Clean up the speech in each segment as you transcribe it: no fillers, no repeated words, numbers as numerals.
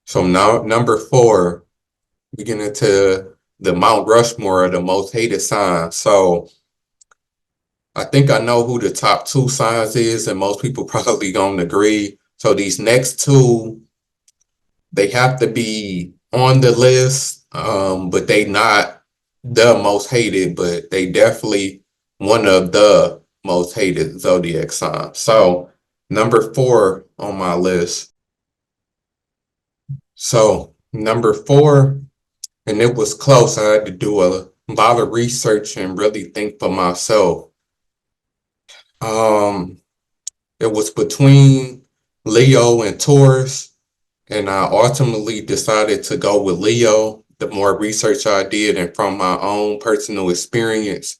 So now number 4, we get into the Mount Rushmore of the most hated signs. So I think I know who the top 2 signs is, and most people probably gonna agree. So these next 2, they have to be on the list, but they not the most hated, but they definitely one of the most hated zodiac signs. So number 4 on my list. So number 4, and it was close. I had to do a lot of research and really think for myself. Um, it was between Leo and Taurus, and I ultimately decided to go with Leo. The more research I did, and from my own personal experience.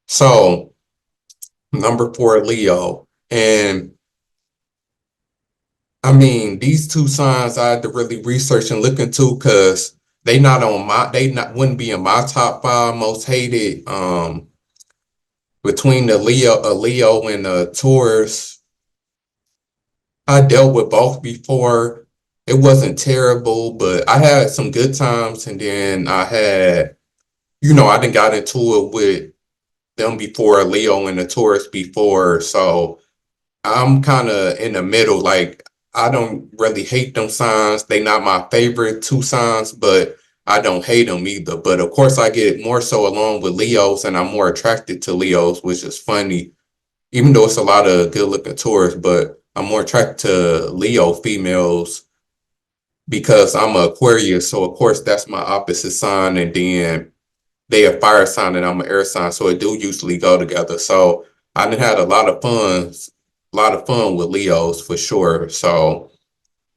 So number 4, Leo, and I mean, these 2 signs I had to really research and look into because they not wouldn't be in my top 5 most hated. Between a Leo and a Taurus, I dealt with both before. It wasn't terrible, but I had some good times, and then I didn't got into it with them before, Leo and the Taurus before, so I'm kind of in the middle. Like, I don't really hate them signs. They not my favorite 2 signs, but I don't hate them either. But of course, I get more so along with Leos, and I'm more attracted to Leos, which is funny. Even though it's a lot of good looking Taurus, but I'm more attracted to Leo females because I'm an Aquarius. So of course, that's my opposite sign, and then they a fire sign and I'm an air sign, so it do usually go together. So I done had a lot of fun with Leos for sure. So,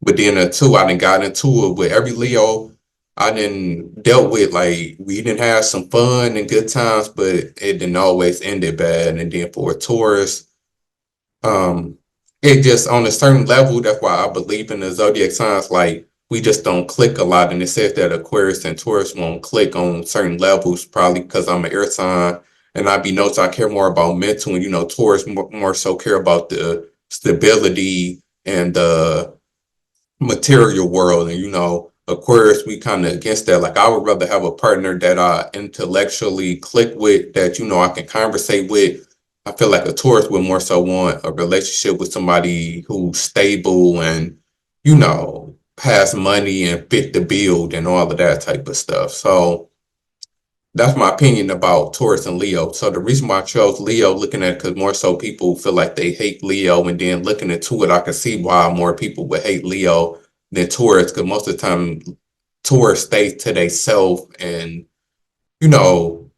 but then I done got into it with every Leo I done dealt with. Like, we didn't have some fun and good times, but it didn't always end it bad. And then for a Taurus, um, it just on a certain level. That's why I believe in the zodiac signs. Like, we just don't click a lot, and it says that Aquarius and Taurus won't click on certain levels, probably because I'm an air sign, and I be notes I care more about mental, and Taurus more so care about the stability and the material world, and Aquarius, we kind of against that. Like, I would rather have a partner that I intellectually click with, that I can conversate with. I feel like a Taurus would more so want a relationship with somebody who's stable and has money and fit the build and all of that type of stuff. So that's my opinion about Taurus and Leo. So the reason why I chose Leo, looking at it, because more so people feel like they hate Leo, and then looking into it, I can see why more people would hate Leo than Taurus, because most of the time Taurus stays to themselves and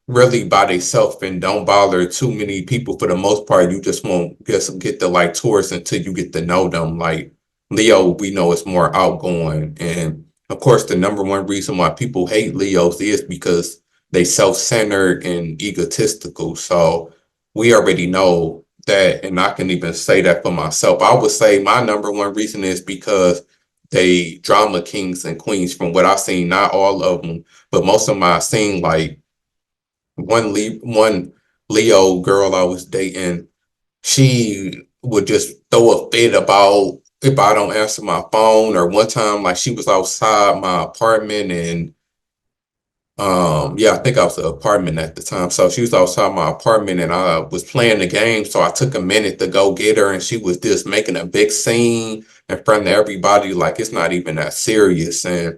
really by themselves and don't bother too many people for the most part. You just won't get to like Taurus until you get to know them. Like Leo, we know is more outgoing, and of course, the number one reason why people hate Leos is because they self-centered and egotistical. So we already know that, and I can even say that for myself. I would say my number one reason is because they drama kings and queens. From what I've seen, not all of them, but most of them I've seen. Like, one Leo girl I was dating, she would just throw a fit about if I don't answer my phone. Or one time, like, she was outside my apartment, and yeah, I think I was in the apartment at the time. So she was outside my apartment, and I was playing the game. So I took a minute to go get her, and she was just making a big scene in front of everybody, like it's not even that serious. And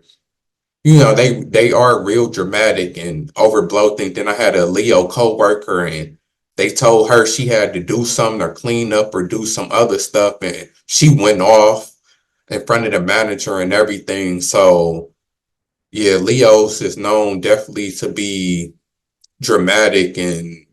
they are real dramatic and overblow things. Then I had a Leo coworker, and they told her she had to do something or clean up or do some other stuff, and she went off in front of the manager and everything. So yeah, Leos is known definitely to be dramatic and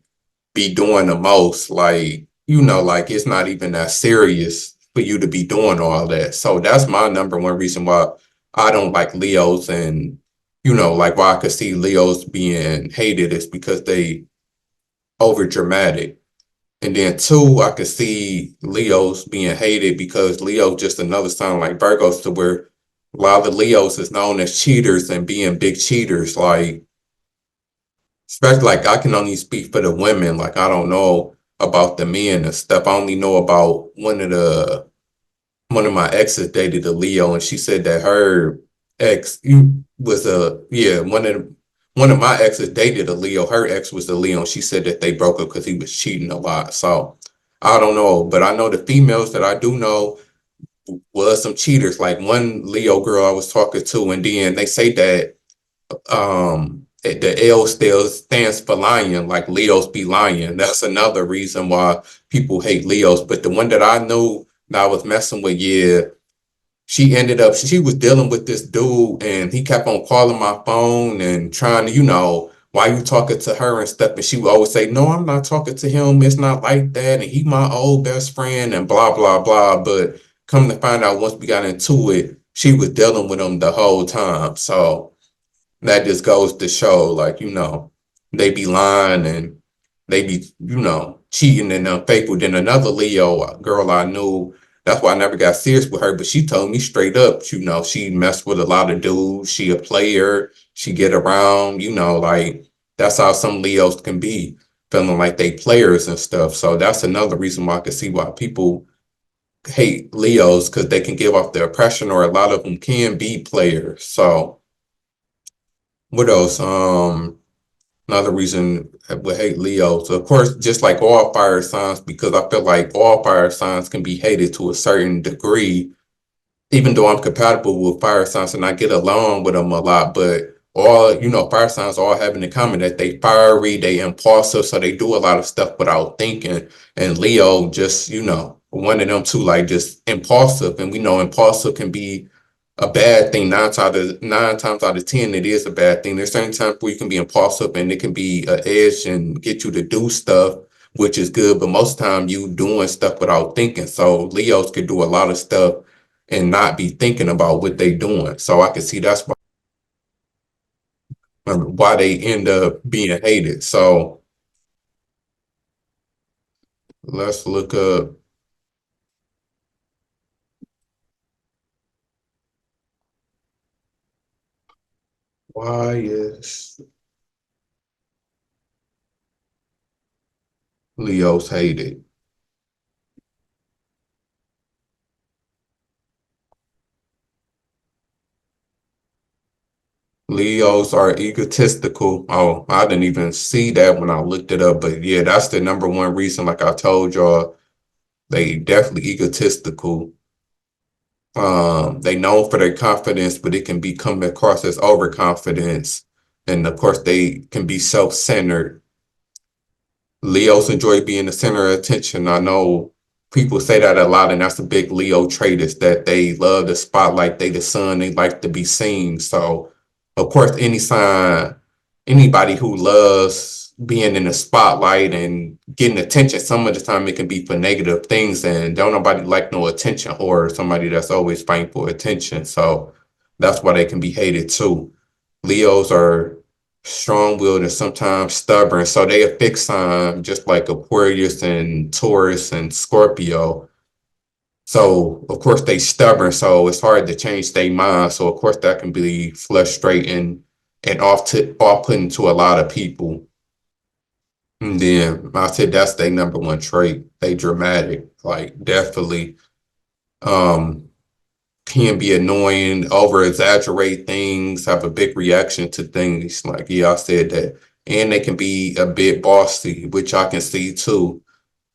be doing the most. Like, like it's not even that serious for you to be doing all that. So that's my number one reason why I don't like Leos, and like why I could see Leos being hated is because they over dramatic. And then 2, I could see Leos being hated because Leo just another sign like Virgos, to where a lot of Leos is known as cheaters and being big cheaters. Like, especially, like, I can only speak for the women. Like, I don't know about the men and stuff. I only know about one of my exes dated a Leo, and she said that her ex you was a yeah, one of my exes dated a Leo. Her ex was a Leo, and she said that they broke up because he was cheating a lot. So I don't know, but I know the females that I do know was some cheaters. Like one Leo girl I was talking to, and then they say that the L still stands for lion, like Leos be lying. That's another reason why people hate Leos. But the one that I knew that I was messing with, yeah, she was dealing with this dude and he kept on calling my phone and trying to, why you talking to her and stuff. And she would always say, no, I'm not talking to him. It's not like that. And he my old best friend and blah, blah, blah. But come to find out once we got into it, she was dealing with him the whole time. So that just goes to show, like, they be lying and they be, cheating and unfaithful. Then another Leo girl I knew, that's why I never got serious with her, but she told me straight up, she messed with a lot of dudes. She a player. She get around, like that's how some Leos can be, feeling like they players and stuff. So that's another reason why I can see why people hate Leos, because they can give off the impression, or a lot of them can be players. So what else? Another reason I would hate Leos, of course, just like all fire signs, because I feel like all fire signs can be hated to a certain degree, even though I'm compatible with fire signs and I get along with them a lot. But all, fire signs all have in common that they fiery, they impulsive, so they do a lot of stuff without thinking. And Leo just, one of them too, like just impulsive. And we know impulsive can be a bad thing. Nine times out of 10, it is a bad thing. There's certain times where you can be impulsive and it can be an edge and get you to do stuff, which is good. But most of the time you doing stuff without thinking. So Leos could do a lot of stuff and not be thinking about what they doing. So I can see that's why they end up being hated. So let's look up why is Leos hated. Leos are egotistical. Oh, I didn't even see that when I looked it up. But yeah, that's the number one reason. Like I told y'all, they definitely egotistical. They known for their confidence, but it can be coming across as overconfidence. And of course, they can be self-centered. Leos enjoy being the center of attention. I know people say that a lot, and that's a big Leo trait, is that they love the spotlight. They the sun. They like to be seen. So, of course, anybody who loves being in the spotlight and getting attention, some of the time it can be for negative things, and don't nobody like no attention, or somebody that's always fighting for attention. So that's why they can be hated too. Leos are strong-willed and sometimes stubborn. So they a fixed sign, just like Aquarius and Taurus and Scorpio. So of course they stubborn, so it's hard to change their mind. So of course that can be frustrating and off-putting to a lot of people. And then I said that's their number one trait. They dramatic, like definitely. Um, can be annoying, over exaggerate things, have a big reaction to things. Like, yeah, I said that. And they can be a bit bossy, which I can see too.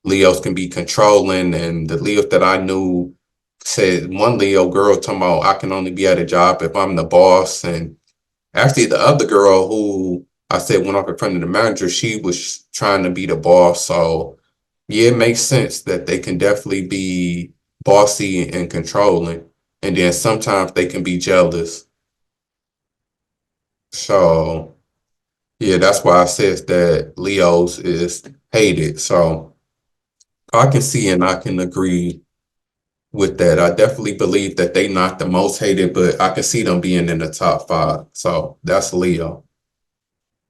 Leos can be controlling, and the Leos that I knew said, one Leo girl talking about, I can only be at a job if I'm the boss. And actually the other girl who I said went off in front of the manager, she was trying to be the boss. So yeah, it makes sense that they can definitely be bossy and controlling. And then sometimes they can be jealous. So yeah, that's why I says that Leos is hated. So I can see and I can agree with that. I definitely believe that they not the most hated, but I can see them being in the top 5. So that's Leo.